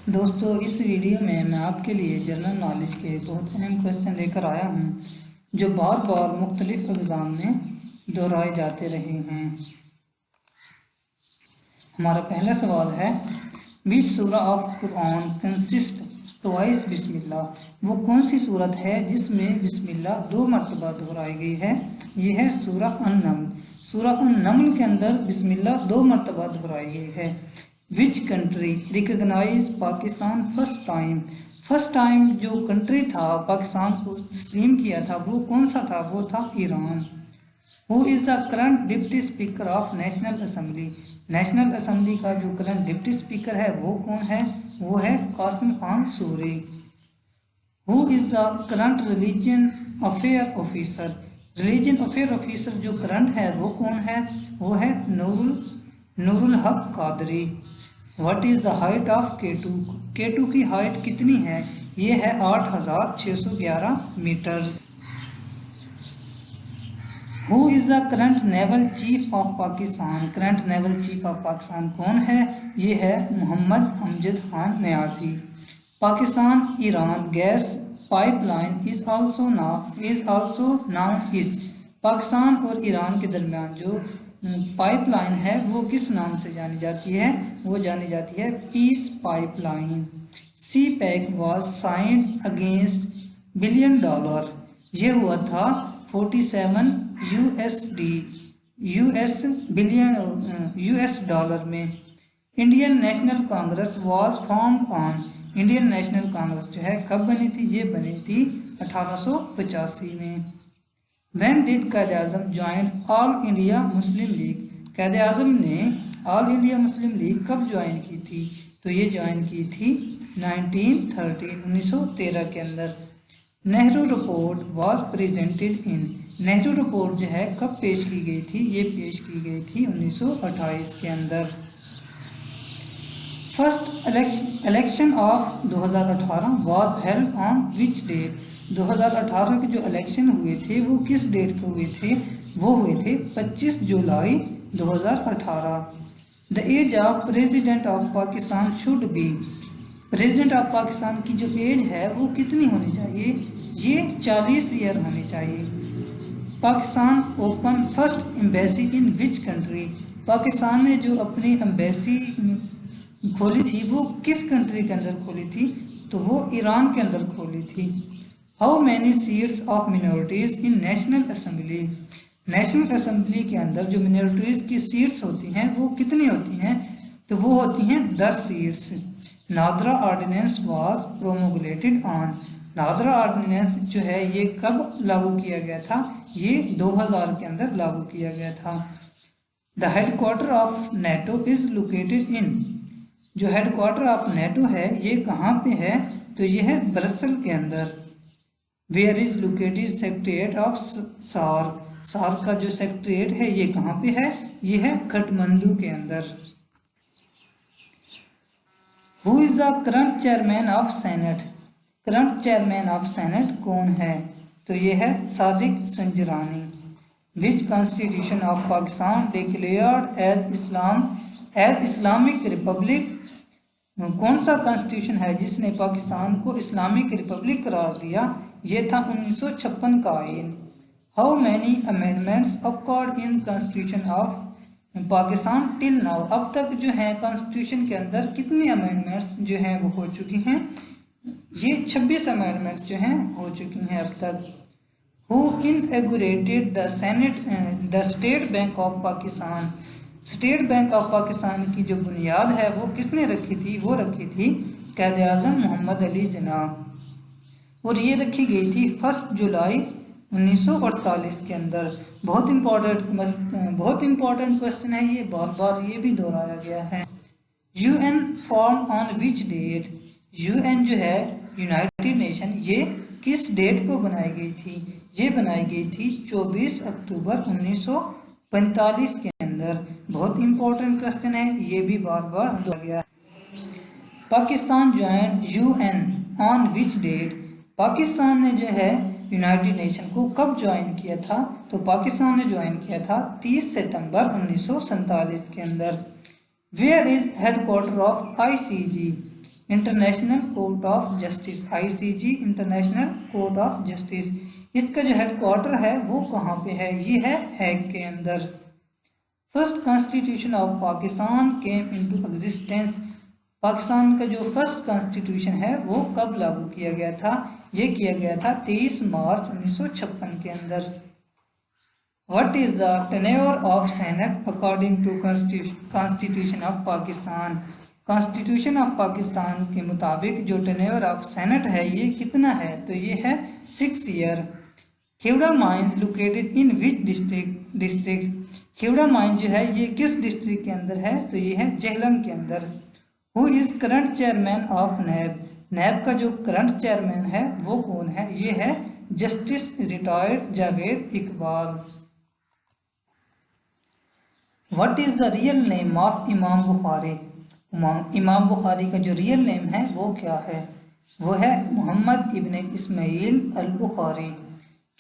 दोस्तों, इस वीडियो में मैं आपके लिए जनरल नॉलेज के बहुत अहम क्वेश्चन लेकर आया हूं जो बार बार मुख्तलिफ एग्ज़ाम में दोहराए जाते रहे हैं। हमारा पहला सवाल है, विच सूरा ऑफ कुरान कंसिस्ट ट्वाइस बिस्मिल्लाह। वो कौन सी सूरत है जिसमें बिस्मिल्लाह 2 मरतबा दोहराई गई है? ये है सूरा अन-नम्ल। सूरा अन-नम्ल के अंदर बिस्मिल्लाह 2 मरतबा दोहराई गई है। Which country recognise Pakistan first time. First time जो कंट्री था पाकिस्तान को तस्लीम किया था वो कौन सा था? वो था Iran. Who is the current deputy speaker of national assembly. National assembly का जो करंट डिप्टी स्पीकर है वो कौन है? वो है Qasim Khan Suri. Who is the current religion affair officer. Religion affair officer जो करंट है वो कौन है? वो है Noorul Haq Qadri. What is the height of K two. K two की हाइट कितनी है? ये है 8611 metre. Who is the current naval chief of Pakistan. Current naval chief of Pakistan कौन है? ये है Mohammad Amjad Khan Niazi. Pakistan Iran gas pipeline is also known is. Pakistan और ईरान के दरमियान जो पाइपलाइन है वो किस नाम से जानी जाती है? वो जानी जाती है peace pipeline. CPEC was signed against $1 billion. ये हुआ था 47 US डॉलर में। Indian National Congress was formed on. Indian National Congress जो है कब बनी थी? ये बनी थी 1885 में। When did Quaid Azam join all India Muslim League. Quaid Azam ने ऑल इंडिया मुस्लिम लीग कब ज्वाइन की थी? तो ये ज्वाइन की थी 1913 के अंदर। Nehru report was presented in. Nehru report जो है कब पेश की गई थी? ये पेश की गई थी 1928 के अंदर। First election of 2018 was held on which date. 2018 के जो इलेक्शन हुए थे वो किस डेट को हुए थे? वो हुए थे 25 जुलाई 2018। The age of president of Pakistan should be. President of Pakistan की जो एज है वो कितनी होनी चाहिए? ये 40 ईयर होनी चाहिए। Pakistan open first embassy in which country. Pakistan ने जो अपनी एम्बेसी खोली थी वो किस कंट्री के अंदर खोली थी? तो वो ईरान के अंदर खोली थी। How many seats of minorities in national assembly. National assembly के अंदर जो मिनोरिटीज़ की सीट्स होती हैं वो कितनी होती हैं? तो वो होती हैं 10 seats. NADRA ordinance was promulgated on. NADRA ordinance जो है ये कब लागू किया गया था? ये 2000 के अंदर लागू किया गया था। The headquarter of NATO is located in. जो हेडक्वार्टर ऑफ नेटो है ये कहाँ पे है? तो ये है ब्रसल के अंदर। Where is located secretariat of SAARC. SAARC का जो सेक्रेटेरिएट है ये कहाँ पे है? ये है काठमांडू के अंदर। Who is the current chairman of senate. Current chairman of senate कौन है? तो ये है Sadiq Sanjrani. Which constitution of Pakistan declared as Islamic republic. कौन सा कॉन्स्टिट्यूशन है जिसने पाकिस्तान को इस्लामिक रिपब्लिक करार दिया? ये था 1956 का आइन। How many amendments accord in constitution of Pakistan till now. अब तक जो है कॉन्स्टिट्यूशन के अंदर कितनी अमेंडमेंट्स जो हैं वो हो चुकी हैं? ये 26 अमेंडमेंट्स जो हैं हो चुकी हैं अब तक। Who inaugurated the State Bank of Pakistan. State Bank of Pakistan की जो बुनियाद है वो किसने रखी थी? वो रखी थी कायद आज़म मोहम्मद अली जिन्ना। और ये रखी गई थी 1 जुलाई 1948 के अंदर। बहुत इंपॉर्टेंट क्वेश्चन है ये, बार बार ये भी दोहराया गया है। UN form on which date. UN जो है यूनाइटेड नेशन, ये किस डेट को बनाई गई थी? ये बनाई गई थी 24 अक्टूबर 1945 के अंदर। बहुत इंपॉर्टेंट क्वेश्चन है ये भी, बार बार दोहराया गया है। Pakistan join UN on which date. Pakistan ने जो है यूनाइटेड नेशन को कब ज्वाइन किया था? तो पाकिस्तान ने ज्वाइन किया था 30 सितंबर 1947 के अंदर। Where is headquarter of ICG। International Court of Justice, ICJ International Court of Justice. इसका जो हेडक्वार्टर है वो कहाँ पे है, ये है हैग के अंदर। First constitution of Pakistan came into existence, Pakistan का जो फर्स्ट कॉन्स्टिट्यूशन है वो कब लागू किया गया था, ये किया गया था 23 मार्च 1956 के अंदर। What is the tenure of senate according to constitution of Pakistan, constitution of Pakistan के मुताबिक जो टेन्योर ऑफ सेनेट है ये कितना है, तो ये है 6 year. Khewra mines located in which district, Khewra mine जो है ये किस डिस्ट्रिक्ट के अंदर है, तो ये है जेहलम के अंदर। Who is current chairman of NAB, NAB का जो करंट चेयरमैन है वो कौन है, ये है justice retired Javed Iqbal. What is the real name of इमाम बुखारी, इमाम बुखारी का जो रियल नेम है वो क्या है, वो है मोहम्मद इब्न इस्माइल अल बुखारी।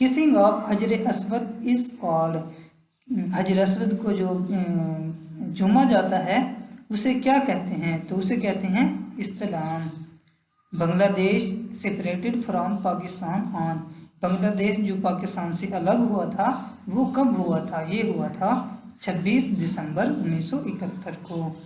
किसिंग ऑफ हजर अस्वद इज कॉल्ड, हजर अस्वद को जो चूमा जाता है उसे क्या कहते हैं, तो उसे कहते हैं इस्लाम। Bangladesh separated from Pakistan on, Bangladesh जो पाकिस्तान से अलग हुआ था वो कब हुआ था, ये हुआ था 26 दिसंबर 1971 को।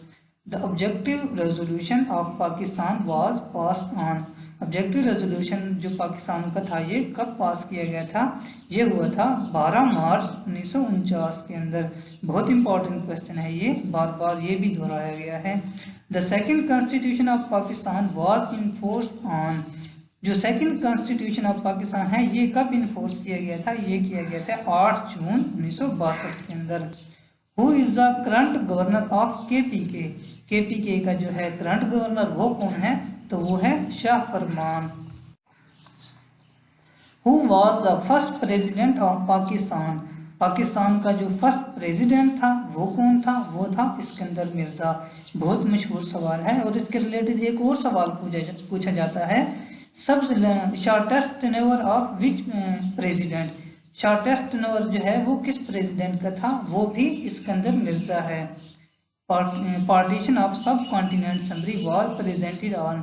The objective resolution of Pakistan was pass on, objective resolution जो पाकिस्तान का था ये कब पास किया गया था, ये हुआ था 12 मार्च 1949 के अंदर। बहुत इंपॉर्टेंट क्वेश्चन है ये, बार बार ये भी दोहराया गया है। The second constitution of Pakistan was enforce on, जो सेकंड कॉन्स्टिट्यूशन ऑफ पाकिस्तान है ये कब इन्फोर्स किया गया था, ये किया गया था 8 जून 1962 के अंदर। Who is the current governor of KPK, KPK का जो है करंट गवर्नर वो कौन है, तो वो है Shah Farman. Who was the first president of Pakistan, Pakistan का जो फर्स्ट प्रेसिडेंट था वो कौन था, वो था सिकंदर मिर्जा। बहुत मशहूर सवाल है और इसके रिलेटेड एक और सवाल पूछा जाता है, सबसे shortest tenure of which president, shortest tenure जो है वो किस प्रेसिडेंट का था, वो भी सिकंदर मिर्जा है। पार्टीशन ऑफ सब continent summary was presented on,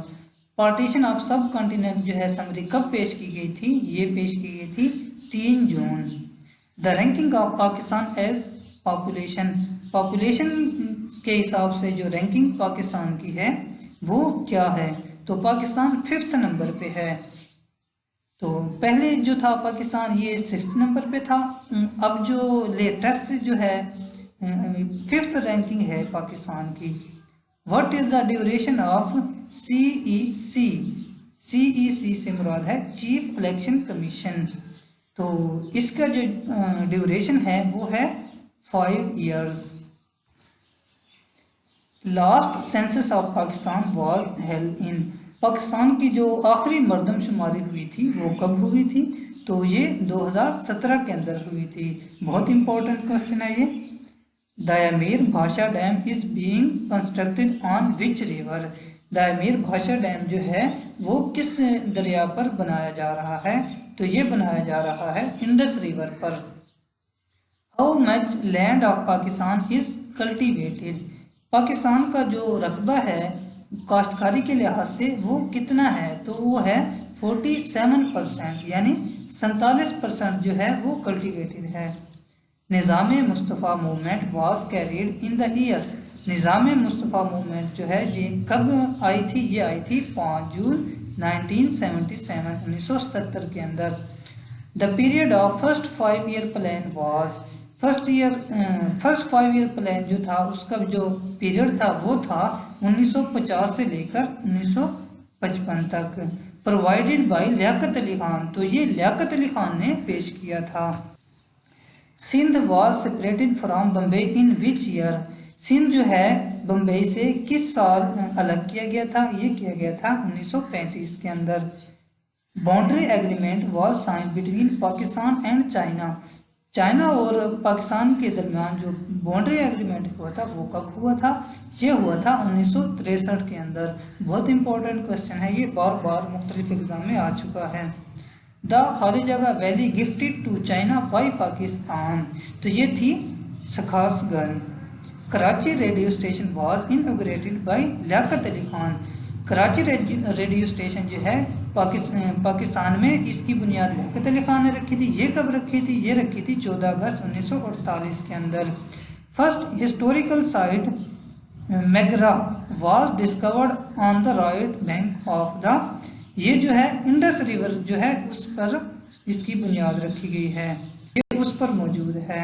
partition of सब कॉन्टिनेंट जो है समरी कब पेश की गई थी, ये पेश की गई थी 3 June. The ranking of Pakistan as population, population के हिसाब से जो रैंकिंग पाकिस्तान की है वो क्या है, तो पाकिस्तान 5th नंबर पे है। तो पहले जो था पाकिस्तान ये 6th नंबर पे था, अब जो लेटेस्ट जो है 5th रैंकिंग है पाकिस्तान की। What is the duration of CEC, CEC से मुराद है चीफ इलेक्शन कमीशन, तो इसका जो ड्यूरेशन है वो है 5 years. Last census of Pakistan was held in, Pakistan की जो आखिरी मरदमशुमारी हुई थी वो कब हुई थी, तो ये 2017 के अंदर हुई थी। बहुत इंपॉर्टेंट क्वेश्चन है ये। Diamer Bhasha dam is being constructed on which river, Diamer Bhasha dam जो है वो किस दरिया पर बनाया जा रहा है, तो ये बनाया जा रहा है इंडस रिवर पर। How much land of Pakistan is cultivated, Pakistan का जो रकबा है काश्तकारी के लिहाज से वो कितना है, तो वो है 47%, यानी 47% जो है वो कल्टीवेटेड है। Nizam Mustafa movement was carried in the year, Nizam Mustafa movement जो है जी कब आई थी, ये आई थी 5 जून 1977, 1970 के अंदर। The period of first 5 year plan was, first 5 year plan जो था उसका जो पीरियड था वो था 1950 से लेकर 1955 तक। प्रोवाइडेड बाय लियाकत अली खान, तो ये लियाकत अली खान ने पेश किया था। Sindh was separated from Bombay in which year, Sindh जो है बम्बई से किस साल अलग किया गया था, ये किया गया था 1935 के अंदर। Boundary agreement was sign between Pakistan and China, China और पाकिस्तान के दरमियान जो बाउंड्री एग्रीमेंट हुआ था वो कब हुआ था, ये हुआ था 1963 के अंदर। बहुत इंपॉर्टेंट क्वेश्चन है ये, बार बार मुख्तलिफ एग्जाम में आ चुका है। द खालिजगा valley gifted to China by Pakistan, तो ये थी Shaksgam. Karachi radio station was inaugurated by Liaquat Ali Khan, Karachi radio station जो है पाकिस्तान में इसकी बुनियाद लियाकत अली खान ने रखी थी। ये कब रखी थी? ये रखी थी 14 अगस्त 1948 के अंदर। First historical site McGrath was discovered on the right bank of the, ये जो है इंडस रिवर जो है उस पर इसकी बुनियाद रखी गई है, ये उस पर मौजूद है।